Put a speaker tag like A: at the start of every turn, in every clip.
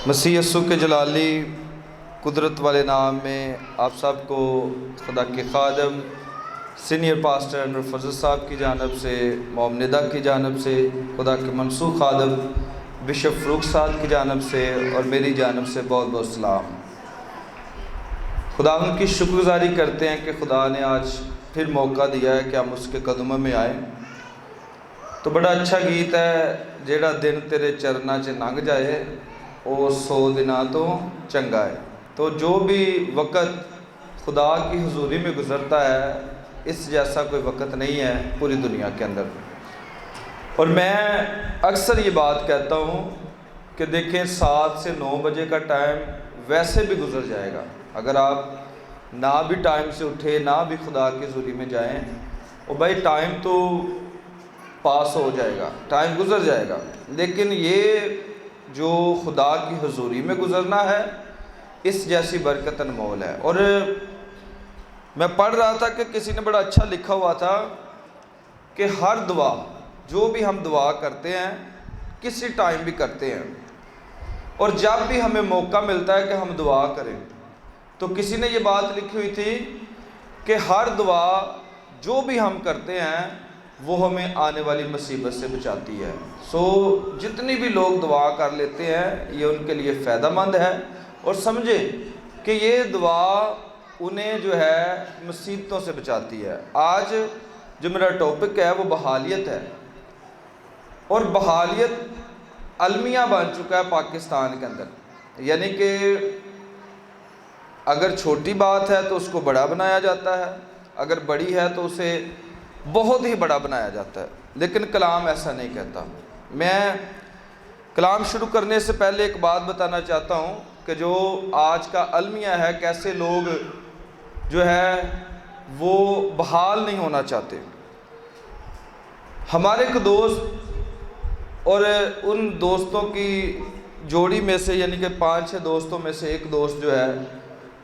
A: مسیح یسوع کے جلالی قدرت والے نام میں آپ سب کو خدا کے خادم سینئر پاسٹر انور فضل صاحب کی جانب سے، مومندہ کی جانب سے، خدا کے منسوخ خادم بشپ فروخ صاحب کی جانب سے اور میری جانب سے بہت بہت سلام۔ خدا ان کی شکر گزاری کرتے ہیں کہ خدا نے آج پھر موقع دیا ہے کہ ہم اس کے قدموں میں آئیں۔ تو بڑا اچھا گیت ہے، جیڑا دن تیرے چرنا چ لنگ جائے او 100 دناں تو چنگا ہے۔ تو جو بھی وقت خدا کی حضوری میں گزرتا ہے، اس جیسا کوئی وقت نہیں ہے پوری دنیا کے اندر۔ اور میں اکثر یہ بات کہتا ہوں کہ دیکھیں 7 سے 9 بجے کا ٹائم ویسے بھی گزر جائے گا، اگر آپ نہ بھی ٹائم سے اٹھے، نہ بھی خدا کی حضوری میں جائیں، اور بھائی ٹائم تو پاس ہو جائے گا، ٹائم گزر جائے گا، لیکن یہ جو خدا کی حضوری میں گزرنا ہے اس جیسی برکت انمول ہے۔ اور میں پڑھ رہا تھا کہ کسی نے بڑا اچھا لکھا ہوا تھا کہ ہر دعا، جو بھی ہم دعا کرتے ہیں کسی ٹائم بھی کرتے ہیں، اور جب بھی ہمیں موقع ملتا ہے کہ ہم دعا کریں، تو کسی نے یہ بات لکھی ہوئی تھی کہ ہر دعا جو بھی ہم کرتے ہیں وہ ہمیں آنے والی مصیبت سے بچاتی ہے۔ جتنی بھی لوگ دعا کر لیتے ہیں یہ ان کے لیے فائدہ مند ہے، اور سمجھیں کہ یہ دعا انہیں جو ہے مصیبتوں سے بچاتی ہے۔ آج جو میرا ٹاپک ہے وہ بحالیت ہے، اور بحالیت المیہ بن چکا ہے پاکستان کے اندر، یعنی کہ اگر چھوٹی بات ہے تو اس کو بڑا بنایا جاتا ہے، اگر بڑی ہے تو اسے بہت ہی بڑا بنایا جاتا ہے، لیکن کلام ایسا نہیں کہتا۔ میں کلام شروع کرنے سے پہلے ایک بات بتانا چاہتا ہوں کہ جو آج کا المیہ ہے، کیسے لوگ جو ہے وہ بحال نہیں ہونا چاہتے۔ ہمارے ایک دوست، اور ان دوستوں کی جوڑی میں سے یعنی کہ 5-6 دوستوں میں سے ایک دوست جو ہے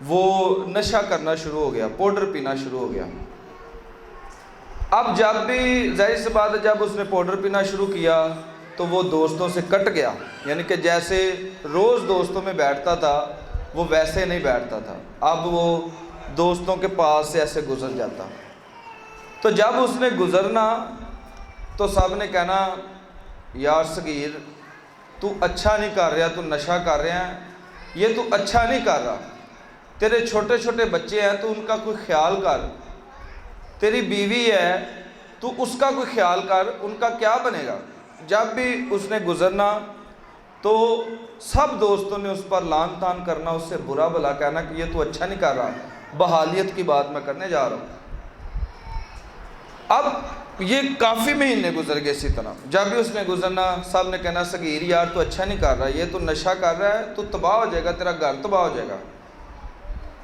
A: وہ نشہ کرنا شروع ہو گیا، پاؤڈر پینا شروع ہو گیا۔ اب جب بھی ظاہر سی بات ہے، جب اس نے پاؤڈر پینا شروع کیا تو وہ دوستوں سے کٹ گیا، یعنی کہ جیسے روز دوستوں میں بیٹھتا تھا وہ ویسے نہیں بیٹھتا تھا، اب وہ دوستوں کے پاس سے ایسے گزر جاتا۔ تو جب اس نے گزرنا تو سب نے کہنا یار صغیر تو اچھا نہیں کر رہا، تو نشہ کر رہا ہے، یہ تو اچھا نہیں کر رہا، تیرے چھوٹے چھوٹے بچے ہیں تو ان کا کوئی خیال کر، تیری بیوی ہے تو اس کا کوئی خیال کر، ان کا کیا بنے گا۔ جب بھی اس نے گزرنا تو سب دوستوں نے اس پر لعن طعن کرنا، اس سے برا بھلا کہنا کہ یہ تو اچھا نہیں کر رہا۔ بحالیت کی بات میں کرنے جا رہا ہوں۔ اب یہ کافی مہینے گزر گئے اسی طرح، جب بھی اس نے گزرنا سب نے کہنا صغیر یار تو اچھا نہیں کر رہا، یہ تو نشہ کر رہا ہے، تو تباہ ہو جائے گا، تیرا گھر تباہ ہو جائے گا۔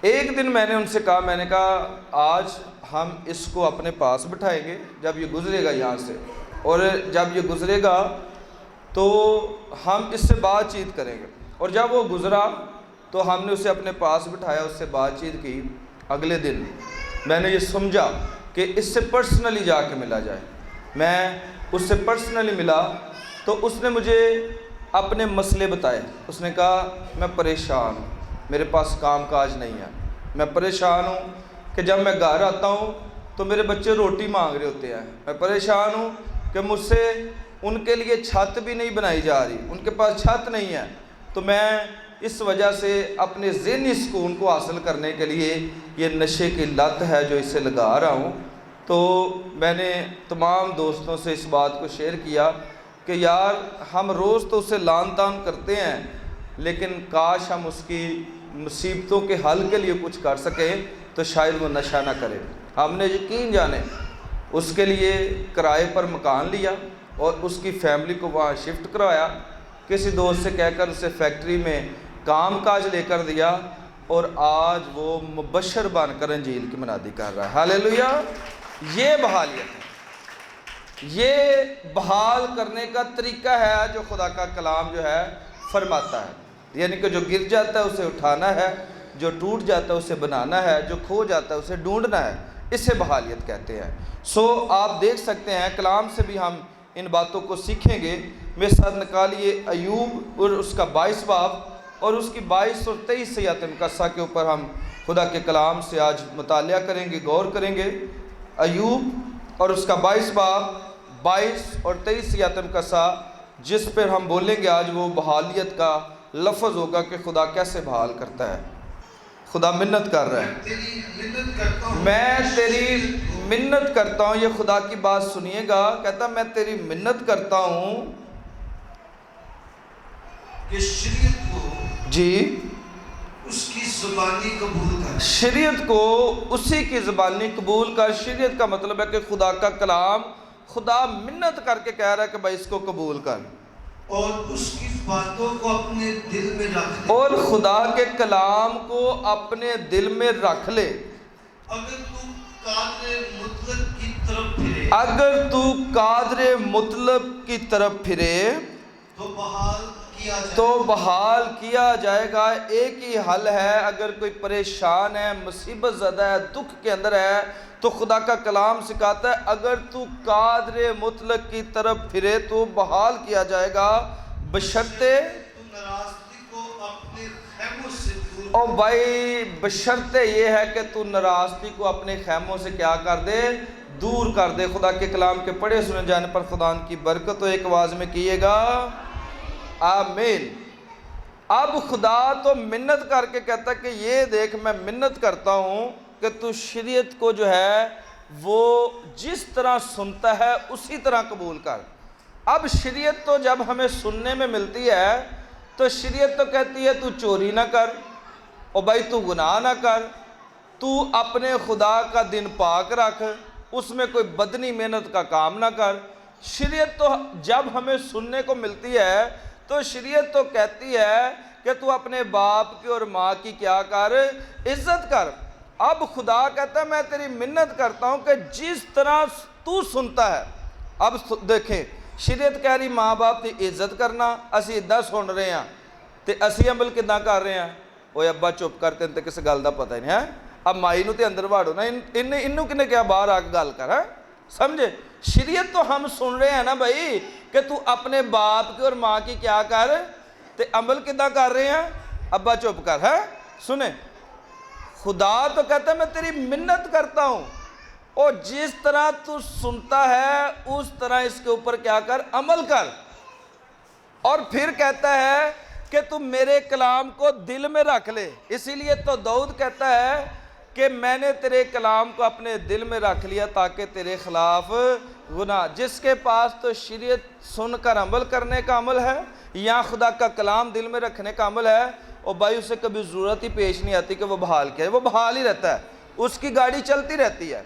A: ایک دن میں نے ان سے کہا، میں نے کہا آج ہم اس کو اپنے پاس بٹھائیں گے جب یہ گزرے گا یہاں سے، اور جب یہ گزرے گا تو ہم اس سے بات چیت کریں گے۔ اور جب وہ گزرا تو ہم نے اسے اپنے پاس بٹھایا، اس سے بات چیت کی۔ اگلے دن میں نے یہ سمجھا کہ اس سے پرسنلی جا کے ملا جائے۔ میں اس سے پرسنلی ملا تو اس نے مجھے اپنے مسئلے بتائے۔ اس نے کہا میں پریشان ہوں، میرے پاس کام کاج نہیں ہے، میں پریشان ہوں کہ جب میں گھر آتا ہوں تو میرے بچے روٹی مانگ رہے ہوتے ہیں، میں پریشان ہوں کہ مجھ سے ان کے لیے چھت بھی نہیں بنائی جا رہی، ان کے پاس چھت نہیں ہے، تو میں اس وجہ سے اپنے ذہنی سکون کو حاصل کرنے کے لیے یہ نشے کی لت ہے جو اسے لگا رہا ہوں۔ تو میں نے تمام دوستوں سے اس بات کو شیئر کیا کہ یار ہم روز تو اسے لعن طعن کرتے ہیں، لیکن کاش ہم اس کی مصیبتوں کے حل کے لیے کچھ کر سکیں تو شاید وہ نشہ نہ کرے۔ ہم نے یقین جانے اس کے لیے کرائے پر مکان لیا اور اس کی فیملی کو وہاں شفٹ کروایا، کسی دوست سے کہہ کر اسے فیکٹری میں کام کاج لے کر دیا، اور آج وہ مبشر بن کر انجیل کی منادی کر رہا ہے۔ ہاللیلویہ! یہ بحالیت ہے، یہ بحال کرنے کا طریقہ ہے جو خدا کا کلام جو ہے فرماتا ہے، یعنی کہ جو گر جاتا ہے اسے اٹھانا ہے، جو ٹوٹ جاتا ہے اسے بنانا ہے، جو کھو جاتا ہے اسے ڈھونڈنا ہے، اسے بحالیت کہتے ہیں۔ آپ دیکھ سکتے ہیں کلام سے بھی ہم ان باتوں کو سیکھیں گے۔ میرے ساتھ نکالیے ایوب اور اس کا 22 باب، اور اس کی 22 اور 23 یتیم قصہ کے اوپر ہم خدا کے کلام سے آج مطالعہ کریں گے، غور کریں گے۔ ایوب اور اس کا 22 باب 22 اور 23 یتیم قصہ، جس پر ہم بولیں گے آج، وہ بحالیت کا لفظ ہوگا کہ خدا کیسے بحال کرتا ہے۔ خدا منت کر رہا ہے، میں تیری منت کرتا ہوں۔ یہ خدا کی بات سنیے گا، کہتا میں تیری منت کرتا ہوں
B: کہ شریعت کو
A: جی
B: اس کی زبانی قبول کر،
A: شریعت کو اسی کی زبانی قبول کر۔ شریعت کا مطلب ہے کہ خدا کا کلام، خدا منت کر کے کہہ رہا ہے کہ بھائی اس کو قبول کر،
B: اور اس کی باتوں کو اپنے دل میں رکھ لے۔
A: اور خدا کے کلام کو اپنے دل میں رکھ لے۔
B: اگر تو قادر مطلق کی طرف پھرے،
A: اگر تو قادر مطلب کی طرف پھرے
B: تو بحال کیا جائے،
A: تو بحال کیا جائے گا۔ ایک ہی حل ہے، اگر کوئی پریشان ہے، مصیبت زدہ ہے، دکھ کے اندر ہے، تو خدا کا کلام سکھاتا ہے اگر تو قادر مطلق کی طرف پھرے تو بحال کیا جائے گا، بشرطے
B: تو ناراضگی کو اپنے خیموں سے دور
A: او بھائی، بشرطے یہ ہے کہ تو ناراضگی کو اپنے خیموں سے کیا کر دے، دور کر دے۔ خدا کے کلام کے پڑھے سنے جانے پر خدا ان کی برکت، تو ایک آواز میں کیے گا آمین۔ اب خدا تو منت کر کے کہتا ہے کہ یہ دیکھ میں منت کرتا ہوں کہ تو شریعت کو جو ہے وہ جس طرح سنتا ہے اسی طرح قبول کر۔ اب شریعت تو جب ہمیں سننے میں ملتی ہے تو شریعت تو کہتی ہے تو چوری نہ کر، او بھائی تو گناہ نہ کر، تو اپنے خدا کا دن پاک رکھ، اس میں کوئی بدنی محنت کا کام نہ کر۔ شریعت تو جب ہمیں سننے کو ملتی ہے تو شریعت تو کہتی ہے کہ تو اپنے باپ کی اور ماں کی کیا کر، عزت کر۔ اب خدا کہتا ہے میں تیری منت کرتا ہوں کہ جس طرح تو سنتا ہے۔ اب دیکھیں، شریعت کہہ رہی ماں باپ کی عزت کرنا، اسی ادھا سن رہے ہیں تے اسی عمل کدھا کر رہے ہیں۔ اوے ابا چپ کرتے ہیں تے کسی گل دا پتہ ہی نہیں ہے۔ اب مائی نو تے اندر واڑو نا، انہوں کنے کیا باہر آ کے گل کر ہے، سمجھے؟ شریعت تو ہم سن رہے ہیں نا بھائی کہ تو اپنے باپ کی اور ماں کی کیا کر، تے عمل کدھا کر رہے ہیں، ابا چپ کر ہے، سنیں۔ خدا تو کہتا ہے میں تیری منت کرتا ہوں، اور جس طرح تو سنتا ہے اس طرح اس کے اوپر کیا کر، عمل کر۔ اور پھر کہتا ہے کہ تم میرے کلام کو دل میں رکھ لے۔ اسی لیے تو داؤد کہتا ہے کہ میں نے تیرے کلام کو اپنے دل میں رکھ لیا تاکہ تیرے خلاف گناہ۔ جس کے پاس تو شریعت سن کر عمل کرنے کا عمل ہے یا خدا کا کلام دل میں رکھنے کا عمل ہے، اور بھائی اسے کبھی ضرورت ہی پیش نہیں آتی کہ وہ بحال کیا ہے، وہ بحال ہی رہتا ہے، اس کی گاڑی چلتی رہتی ہے۔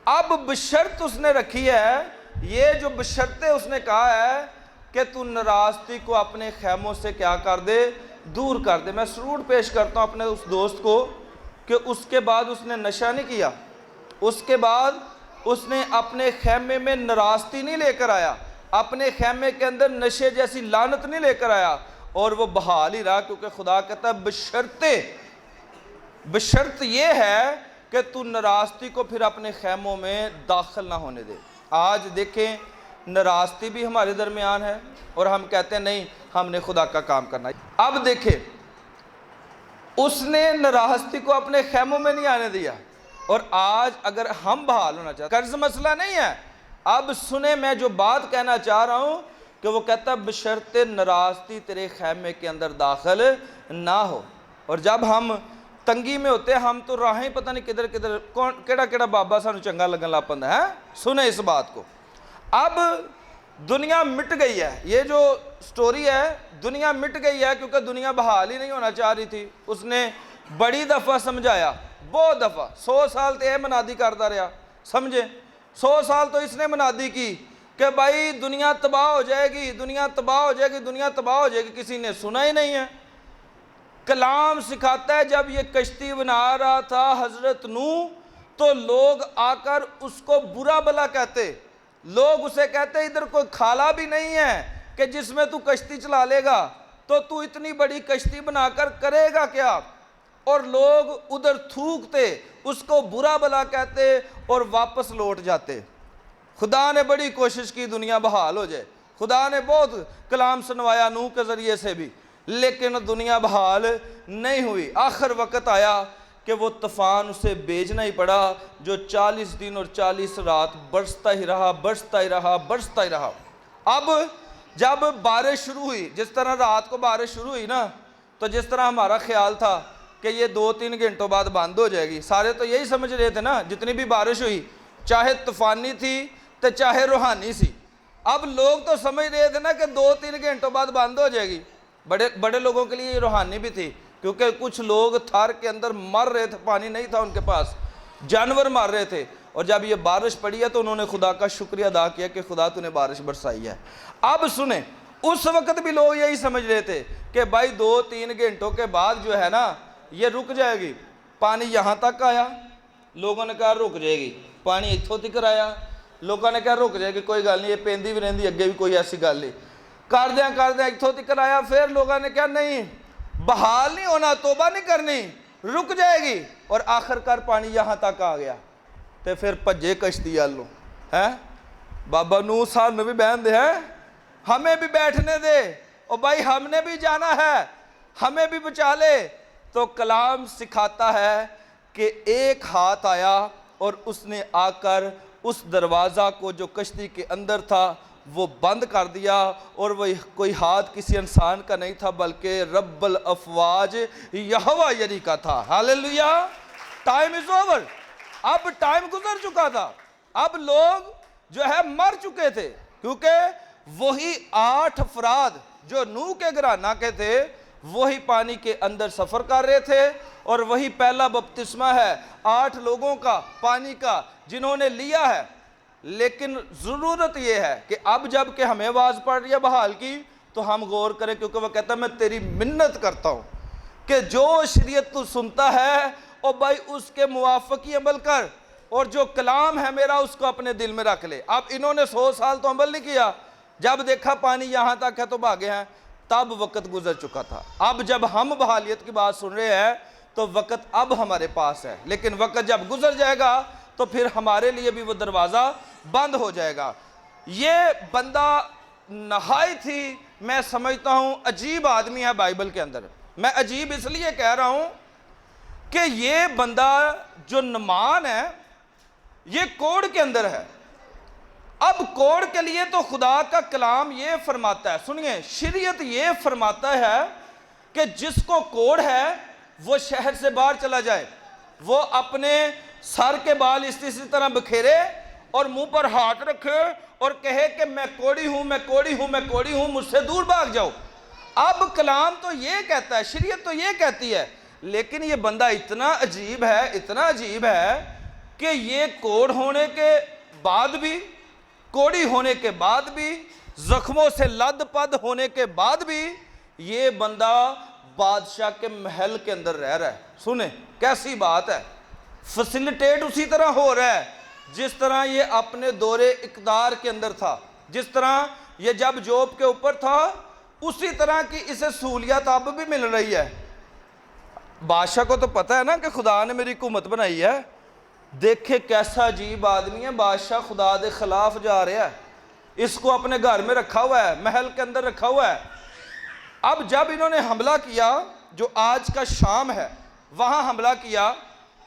A: اب بشرط اس نے رکھی ہے، یہ جو بشرطیں اس نے کہا ہے کہ تو ناراستی کو اپنے خیموں سے کیا کر دے، دور کر دے۔ میں سرود پیش کرتا ہوں اپنے اس دوست کو کہ اس کے بعد اس نے نشہ نہیں کیا، اس کے بعد اس نے اپنے خیمے میں ناراستی نہیں لے کر آیا، اپنے خیمے کے اندر نشے جیسی لعنت نہیں لے کر آیا، اور وہ بحال ہی رہا، کیونکہ خدا کہتا ہے بشرط یہ ہے کہ تو ناراستی کو پھر اپنے خیموں میں داخل نہ ہونے دے۔ آج دیکھیں ناراستی بھی ہمارے درمیان ہے اور ہم کہتے ہیں نہیں ہم نے خدا کا کام کرنا ہے۔ اب دیکھیں اس نے ناراستی کو اپنے خیموں میں نہیں آنے دیا، اور آج اگر ہم بحال ہونا چاہتے ہیں، قرض مسئلہ نہیں ہے۔ اب سنیں میں جو بات کہنا چاہ رہا ہوں کہ وہ کہتا ہے بشرط ناراستی تیرے خیمے کے اندر داخل نہ ہو۔ اور جب ہم تنگی میں ہوتے ہیں ہم تو راہیں پتہ نہیں کدھر کدھر کیڑا کیڑا بابا سانو چنگا لگن لا پندا ہے۔ سنیں اس بات کو، اب دنیا مٹ گئی ہے، یہ جو سٹوری ہے دنیا مٹ گئی ہے کیونکہ دنیا بحال ہی نہیں ہونا چاہ رہی تھی۔ اس نے بڑی دفعہ سمجھایا، بہت دفعہ، 100 سال تو یہ منادی کرتا رہا، سمجھے؟ 100 سال تو اس نے منادی کی کہ بھائی دنیا تباہ ہو جائے گی، دنیا تباہ ہو جائے گی، دنیا تباہ ہو جائے گی، کسی نے سنا ہی نہیں ہے۔ کلام سکھاتا ہے جب یہ کشتی بنا رہا تھا حضرت نوح تو لوگ آ کر اس کو برا بلا کہتے، لوگ اسے کہتے ادھر کوئی کھالا بھی نہیں ہے کہ جس میں تو کشتی چلا لے گا، تو اتنی بڑی کشتی بنا کر کرے گا کیا؟ اور لوگ ادھر تھوکتے، اس کو برا بلا کہتے اور واپس لوٹ جاتے۔ خدا نے بڑی کوشش کی دنیا بحال ہو جائے، خدا نے بہت کلام سنوایا نوح کے ذریعے سے بھی، لیکن دنیا بحال نہیں ہوئی۔ آخر وقت آیا کہ وہ طوفان اسے بھیجنا ہی پڑا، جو 40 دن اور 40 رات برستا ہی رہا، برستا ہی رہا، برستا ہی رہا۔ اب جب بارش شروع ہوئی، جس طرح رات کو بارش شروع ہوئی نا، تو جس طرح ہمارا خیال تھا کہ یہ 2-3 گھنٹوں بعد بند ہو جائے گی، سارے تو یہی سمجھ رہے تھے نا، جتنی بھی بارش ہوئی چاہے طوفانی تھی تو چاہے روحانی سی۔ اب لوگ تو سمجھ رہے تھے نا کہ 2-3 گھنٹوں بعد بند ہو جائے گی۔ بڑے لوگوں کے لیے یہ روحانی بھی تھی، کیونکہ کچھ لوگ تھار کے اندر مر رہے تھے، پانی نہیں تھا ان کے پاس، جانور مر رہے تھے، اور جب یہ بارش پڑی ہے تو انہوں نے خدا کا شکریہ ادا کیا کہ خدا تو نے بارش برسائی ہے۔ اب سنیں، اس وقت بھی لوگ یہی سمجھ رہے تھے کہ بھائی 2-3 گھنٹوں کے بعد جو ہے نا یہ رک جائے گی۔ پانی یہاں تک آیا، لوگوں نے کہا رک جائے گی۔ پانی اتھوں تک آیا، لوگوں نے کہا رک جائے گی، کوئی گل نہیں، یہ پیندی بھی رہندی، اگے بھی کوئی ایسی گل نہیں۔ کردیاں اتھوں تک آیا، پھر لوگوں نے کہا نہیں، بحال نہیں ہونا، توبہ نہیں کرنی، رک جائے گی، اور آخر کار پانی یہاں تک آ گیا۔ تو پھر پجے کشتی والوں، ہیں بابا نوح صاحب بھی بہن دے، ہیں ہمیں بھی بیٹھنے دے، اور بھائی ہم نے بھی جانا ہے، ہمیں بھی بچا لے۔ تو کلام سکھاتا ہے کہ ایک ہاتھ آیا اور اس نے آ کر اس دروازہ کو جو کشتی کے اندر تھا وہ بند کر دیا، اور وہ کوئی ہاتھ کسی انسان کا نہیں تھا بلکہ رب الافواج یہوہ یری کا تھا۔ ہاللیلویہ، ٹائم از اوور، اب ٹائم گزر چکا تھا، اب لوگ جو ہے مر چکے تھے، کیونکہ وہی 8 افراد جو نوح کے گھرانہ کے تھے وہی پانی کے اندر سفر کر رہے تھے، اور وہی پہلا بپتسمہ ہے 8 لوگوں کا پانی کا جنہوں نے لیا ہے۔ لیکن ضرورت یہ ہے کہ اب جب کہ ہمیں آواز پڑ رہی ہے بحال کی تو ہم غور کریں، کیونکہ وہ کہتا ہے میں تیری منت کرتا ہوں کہ جو شریعت تو سنتا ہے اور بھائی اس کے موافق ہی عمل کر، اور جو کلام ہے میرا اس کو اپنے دل میں رکھ لے۔ اب انہوں نے 100 سال تو عمل نہیں کیا، جب دیکھا پانی یہاں تک ہے تو بھاگے ہیں، تب وقت گزر چکا تھا۔ اب جب ہم بحالیت کی بات سن رہے ہیں تو وقت اب ہمارے پاس ہے، لیکن وقت جب گزر جائے گا تو پھر ہمارے لیے بھی وہ دروازہ بند ہو جائے گا۔ یہ بندہ نہایت ہی میں سمجھتا ہوں عجیب آدمی ہے بائبل کے اندر۔ میں عجیب اس لیے کہہ رہا ہوں کہ یہ بندہ جو نعمان ہے یہ کوڑ کے اندر ہے۔ اب کوڑ کے لیے تو خدا کا کلام یہ فرماتا ہے، سنیے، شریعت یہ فرماتا ہے کہ جس کو کوڑ ہے وہ شہر سے باہر چلا جائے، وہ اپنے سر کے بال اسی طرح بکھیرے اور منہ پر ہاتھ رکھے اور کہے کہ میں کوڑی ہوں، میں کوڑی ہوں، میں کوڑی ہوں، مجھ سے دور بھاگ جاؤ۔ اب کلام تو یہ کہتا ہے، شریعت تو یہ کہتی ہے، لیکن یہ بندہ اتنا عجیب ہے، اتنا عجیب ہے کہ یہ کوڑ ہونے کے بعد بھی، کوڑی ہونے کے بعد بھی، زخموں سے لد پد ہونے کے بعد بھی یہ بندہ بادشاہ کے محل کے اندر رہ رہا ہے۔ سنیں کیسی بات ہے، فیسیلیٹیٹ اسی طرح ہو رہا ہے جس طرح یہ اپنے دور اقتدار کے اندر تھا، جس طرح یہ جب جوب کے اوپر تھا اسی طرح کی اسے سہولیات اب بھی مل رہی ہے۔ بادشاہ کو تو پتہ ہے نا کہ خدا نے میری حکومت بنائی ہے، دیکھے کیسا عجیب آدمی ہے، بادشاہ خدا دے خلاف جا رہا ہے، اس کو اپنے گھر میں رکھا ہوا ہے، محل کے اندر رکھا ہوا ہے۔ اب جب انہوں نے حملہ کیا، جو آج کا شام ہے وہاں حملہ کیا،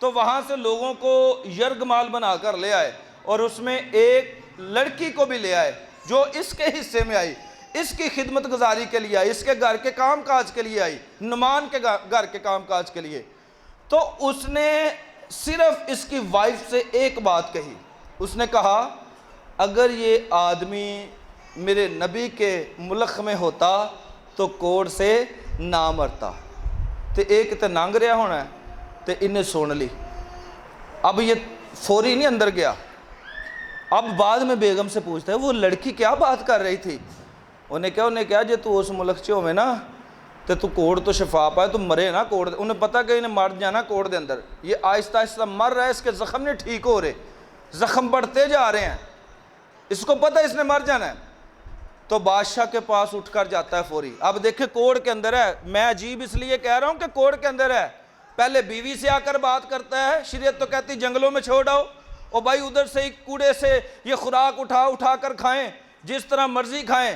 A: تو وہاں سے لوگوں کو یرغمال بنا کر لے آئے، اور اس میں ایک لڑکی کو بھی لے آئے جو اس کے حصے میں آئی، اس کی خدمت گزاری کے لیے آئی، اس کے گھر کے کام کاج کے لیے آئی، نعمان کے گھر کے کام کاج کے لیے۔ تو اس نے صرف اس کی وائف سے ایک بات کہی، اس نے کہا اگر یہ آدمی میرے نبی کے ملک میں ہوتا تو کوڑ سے نہ مرتا۔ تو ایک تے ننگ رہا ہونا ہے تو انہیں سن لی۔ اب یہ فوری نہیں اندر گیا، اب بعد میں بیگم سے پوچھتا ہے وہ لڑکی کیا بات کر رہی تھی؟ انہیں کہا جے تو اس ملک چ ہوئے نا تو کوڑ تو شفا پائے، تو مرے نا کوڑ دے۔ انہیں پتا کہ انہیں مر جانا کوڑ دے اندر، یہ آہستہ آہستہ مر رہا ہے، اس کے زخم نہیں ٹھیک ہو رہے، زخم بڑھتے جا رہے ہیں، اس کو پتا اس نے مر جانا ہے۔ تو بادشاہ کے پاس اٹھ کر جاتا ہے فوری۔ اب دیکھیں کوڑ کے اندر ہے، میں عجیب اس لیے کہہ رہا ہوں کہ کوڑ کے اندر ہے، پہلے بیوی سے آ کر بات کرتا ہے، شریعت تو کہتی جنگلوں میں چھوڑ آؤ، اور بھائی ادھر سے ہی کوڑے سے یہ خوراک اٹھا کر کھائیں، جس طرح مرضی کھائیں،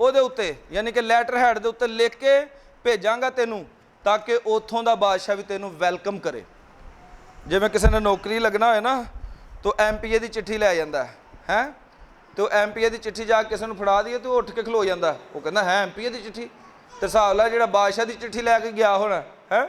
A: ਉਹਦੇ ਉੱਤੇ ਯਾਨੀ ਕਿ ਲੈਟਰ ਹੈਡ ਦੇ ਉੱਤੇ ਲਿਖ ਕੇ ਭੇਜਾਂਗਾ ਤੈਨੂੰ ਤਾਂ ਕਿ ਉੱਥੋਂ ਦਾ ਬਾਦਸ਼ਾਹ ਵੀ ਤੈਨੂੰ ਵੈਲਕਮ ਕਰੇ। ਜਿਵੇਂ ਕਿਸੇ ਨੇ ਨੌਕਰੀ ਲੱਗਣਾ ਹੋਏ ਨਾ ਤਾਂ ਐਮਪੀਏ ਦੀ ਚਿੱਠੀ ਲੈ ਜਾਂਦਾ ਹੈ ਤੇ ਉਹ ਐਮਪੀਏ ਦੀ ਚਿੱਠੀ ਜਾ ਕੇ ਕਿਸੇ ਨੂੰ ਫੜਾ ਦਈਏ ਤੇ ਉਹ ਉੱਠ ਕੇ ਖਲੋ ਜਾਂਦਾ, ਉਹ ਕਹਿੰਦਾ ਹੈ ਐਮਪੀਏ ਦੀ ਚਿੱਠੀ, ਤੇ ਹਿਸਾਬ ਲਾ ਜਿਹੜਾ ਬਾਦਸ਼ਾਹ ਦੀ ਚਿੱਠੀ ਲੈ ਕੇ ਗਿਆ ਹੋਣਾ ਹੈ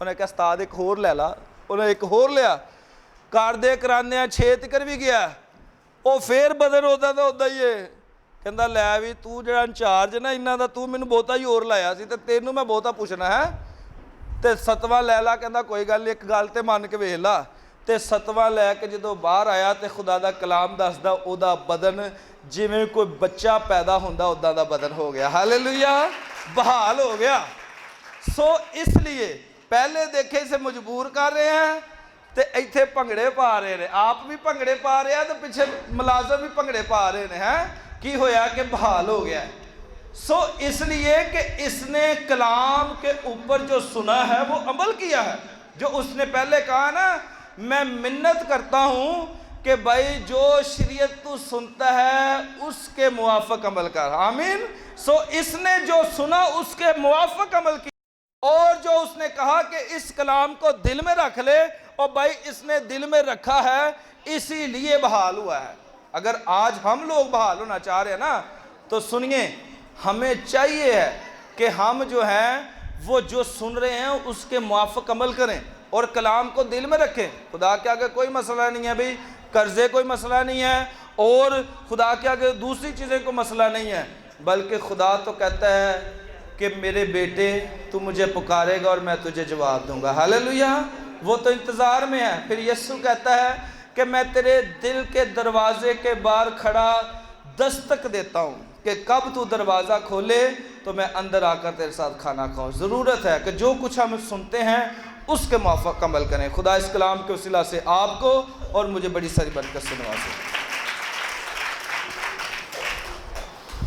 A: انہیں کہا استاد ایک ہور لے لا، انہیں ایک ہور لیا، کار دے کرانے 6 تکر بھی گیا، وہ پھر بدن ہوتا تھا ہوتا ہی ہے، کہندا لے بھی تو جڑا انچارج نا انہاں دا، تو مینوں بہتا ہی ہور لایا سی تے تینوں میں بہتا پوچھنا ہے۔ تے 7واں لے لا، کہندا کوئی گل نہیں، ایک گل تے من کے ویکھ لا۔ تے 7واں لے کے جدوں باہر آیا تے خدا دا کلام دسدا او دا بدن جویں کوئی بچہ پیدا ہوندا اُداں دا بدن ہو گیا، ہالےلویا، بحال ہو گیا۔ سو اس لیے پہلے دیکھے اسے مجبور کر رہے ہیں تے ایتھے بھنگڑے پا رہے ہیں، آپ بھی بھنگڑے پا رہے ہیں تے پیچھے ملازم بھی بھنگڑے پا رہے ہیں، کی ہویا کہ بحال ہو گیا ہے۔ سو اس لیے کہ اس نے کلام کے اوپر جو سنا ہے وہ عمل کیا ہے، جو اس نے پہلے کہا نا، میں منت کرتا ہوں کہ بھائی جو شریعت تو سنتا ہے اس کے موافق عمل کر، آمین۔ سو اس نے جو سنا اس کے موافق عمل کیا، اور جو اس نے کہا کہ اس کلام کو دل میں رکھ لے، اور بھائی اس نے دل میں رکھا ہے اسی لیے بحال ہوا ہے۔ اگر آج ہم لوگ بحال ہونا چاہ رہے ہیں نا تو سنیے، ہمیں چاہیے ہے کہ ہم جو ہیں وہ جو سن رہے ہیں اس کے موافق عمل کریں اور کلام کو دل میں رکھیں۔ خدا کے آگے کوئی مسئلہ نہیں ہے بھئی، قرضے کوئی مسئلہ نہیں ہے، اور خدا کے آگے دوسری چیزیں کوئی مسئلہ نہیں ہے، بلکہ خدا تو کہتا ہے کہ میرے بیٹے تو مجھے پکارے گا اور میں تجھے جواب دوں گا، ہالےلویا۔ وہ تو انتظار میں ہے۔ پھر یسوع کہتا ہے کہ میں تیرے دل کے دروازے کے باہر کھڑا دستک دیتا ہوں کہ کب تو دروازہ کھولے تو میں اندر آ کر تیرے ساتھ کھانا کھاؤں۔ ضرورت ہے کہ جو کچھ ہم سنتے ہیں اس کے موافق عمل کریں۔ خدا اس کلام کے وسیلہ سے آپ کو اور مجھے بڑی ساری برکت سے نوازے۔